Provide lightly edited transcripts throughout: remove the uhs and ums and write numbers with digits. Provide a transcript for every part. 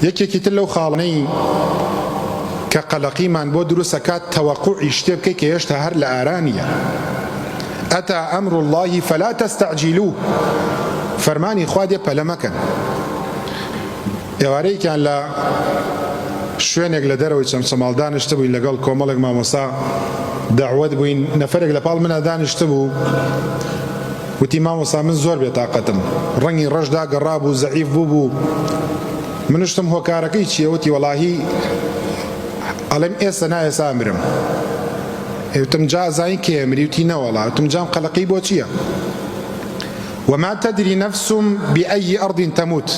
یەکێکی تر لەو خاڵانەی کە قەلەقیمان بۆ دروست دەکات تەوەقوعی شتێ بکەی کە هێشتا هەر لە ئارانیە. ئەتا ئەمر الله فلا تستعجلوه، فەرمانی خوا دێ پەلە مەکەن. ئێوارەیەکیان لە شوێنێک لە دەرەوەی چەمچەماڵ دانیشتە بووین لەگەڵ کۆمەڵێک مامۆستا دەعوەت بووین، نەفەرێک لە پاڵ منە دانیشتە بوو، وتی مامۆستا من زۆر بێتاقەتم، ڕەنگی ڕەشدا گەڕابوو زەعیف بوو. منشتم هۆکارەکەی چییە؟ وتی وەڵاهی ئەڵێم ئێستا ئێستا مرم. وتم جا زانی کێ مری؟ وتی نەوەڵا. وتم جام قەلەقی بۆ چییە؟ وما تدري نفس بأي أرض تموت،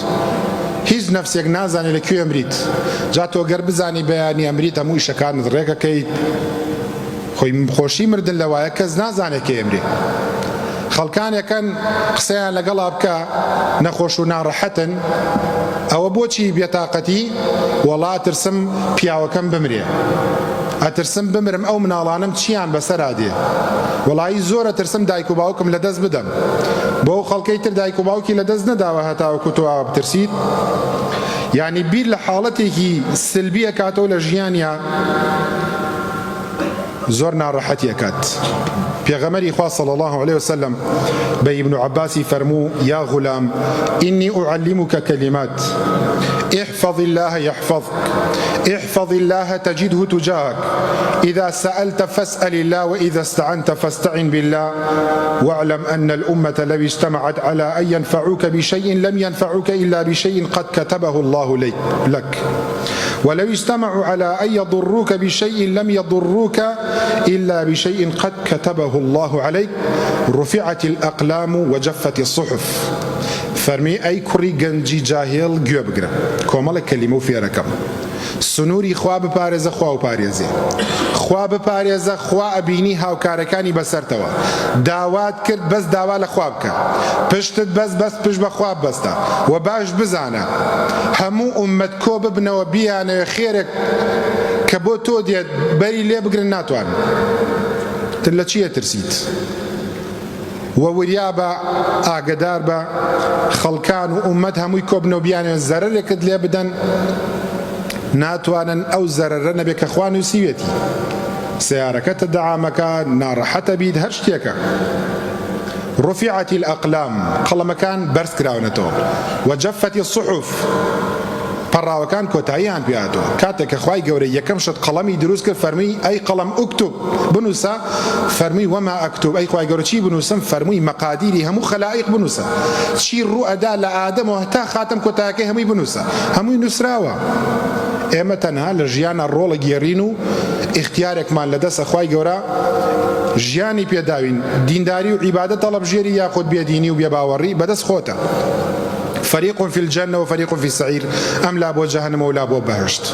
هیچ نفسێک نازانێت لەکوێ ئەمریت. جا تۆ گەر بزانی بەیانی ئەمریت هەموو ئیشەکانت ڕێگەکەیت. خۆی خۆشی مردن لەوایە کەس نازانێت کێ ئەمرێ. خەڵکانێکەن قسەیان لەگەڵا بکە نەخۆش و ناڕەحەتن، ئەوە بۆچی بێتاقەتی؟ وەڵا ترسم پیاوەکەم بمرێ، ئەترسم بمرم ئەو مناڵانم چیان بەسەرا دێ، وەڵایی زۆرە ترسم دایک و باوکم لەدەست بدەم. بۆ خەڵکەی تر دایک و باوکی لەدەست نەداوە هەتاوەکو تۆ ئاوا بترسیت. یعنی بیر لە حاڵەتێکی سلبی ئەکاتەوە لە ژیانیا، زۆر ناڕەحەتی ئەکات. پێغەمبەری خوا صلی الله عليه وسلم بە ئیبن عباسی فەرموو: یا غولام إني أعلمك كلمات احفظ الله يحفظك احفظ الله تجده تجاهك إذا سألت فاسأل الله وإذا استعنت فاستعن بالله واعلم أن الأمة لو اجتمعت على أن ينفعوك بشيء لم ينفعوك إلا بشيء قد كتبه الله لك ولو اجتمعوا على أن يضروك بشيء لم يضروك إلا بشيء قد كتبه الله عليك رفعت الأقلام وجفت الصحف. فەرمی ئەی کوڕی گەنجی جاهێڵ گوێ بگرە، کۆمەڵێک کەلیمە و فێرەکەم. سنووری خوا بپارێزە، خوا و پارێزێ. خوا بپارێزە، خوا ئەبینی هاوکارەکانی بەسەرتەوە. داوات کرد بەس داوا لە خوا بکە، پشتت بەس پشت بە خوا بەستە. و باش بزانە هەموو ئومەت کۆ ببنەوە بیانەوە خێرێک کە بۆ تۆ دێت بەری لێ بگرن ناتوان. تر لە چیە ترسیت؟ ووریا بە ئاگدار بە خەڵکان و ئومەت هەمووی کۆبنەوە بیانێ زەرەرێکت لێ بدەن، ناتوانن ئەو زەرەرە نەبێت کە خوا نووسیوێتی. سیارەکەتە دەعامەکە، ناڕەحەتە بیت، هەر شتێکە. رفعت الأقلام، قەڵەمەکان بەرز کراونەتەوە. وجفت الصحف، پەڕاوەکان کۆتاییان پێهاتەوە. کاتێک کە خوای گەورە یەکەم شت قەڵەمی دروست کرد، فەرمووی ئەی قەڵەم ئوکتوب، بنووسە. فەرمووی وەما ئەکتوب، ئەی خوای گەورە چی بنووسم؟ فەرمووی مەقادیری هەموو خەلائیق بنووسە، چی ڕوو ئەدا لە ئادەمەوە هەتا خاتم کۆتاییەکەی هەمووی بنووسە. هەمووی نووسراوە. ئێمە تەنها لە ژیانە ڕۆڵە گێڕین و ئیختیارێکمان لەدەستە خوای گەورە ژیانی پێداوین. دینداری و عیبادەت تەڵەبژێری یاخود بێدینی و بێباوەڕی بەدەست خۆتە. فريق في الجنة وفريق في السعير، أم لا بو جهنم ولا بو بهشت.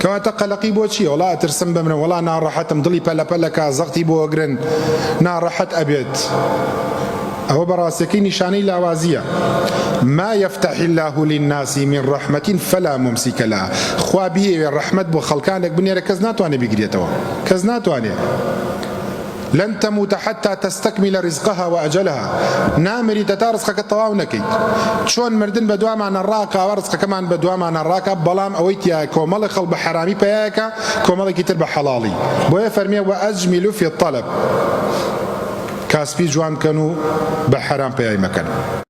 كواتا قلقي بو چی؟ وڵا ترسم بمرم، وڵا ناڕەحەتم، دڵی پەلە پەلەکە، زەغتی بۆ ئەگرن، ناڕەحەت ئەبێت. ئەوە بەڕاستیەکەی نیشانەی لاوازیە. ما يفتح الله للناس من رحمة فلا ممسك لها. خوا بێوێ ڕەحمەت بۆ خەڵکانێک بنێرە کەس ناتوانێت بیگرێتەوە، کەس ناتوانێت. لن تموت حتى تستكمل رزقها وأجلها. نامري تا رزقك تەواو نەکەیت. چۆن مردن بە دوامانە ڕاکە، ئەوە ڕزقەکەمان بە دوامانە ڕاکە، بەڵام ئەوەی تیا کۆمەڵی خەڵک بە حەرامی پێیەکە، کۆمەڵێکی تر بە حەڵاڵی. بۆیە فەرمیێ وەئەجمیلوا فی الطەلب، کاسپی جوان بکەن و بە حەرام پێیای مەکەن.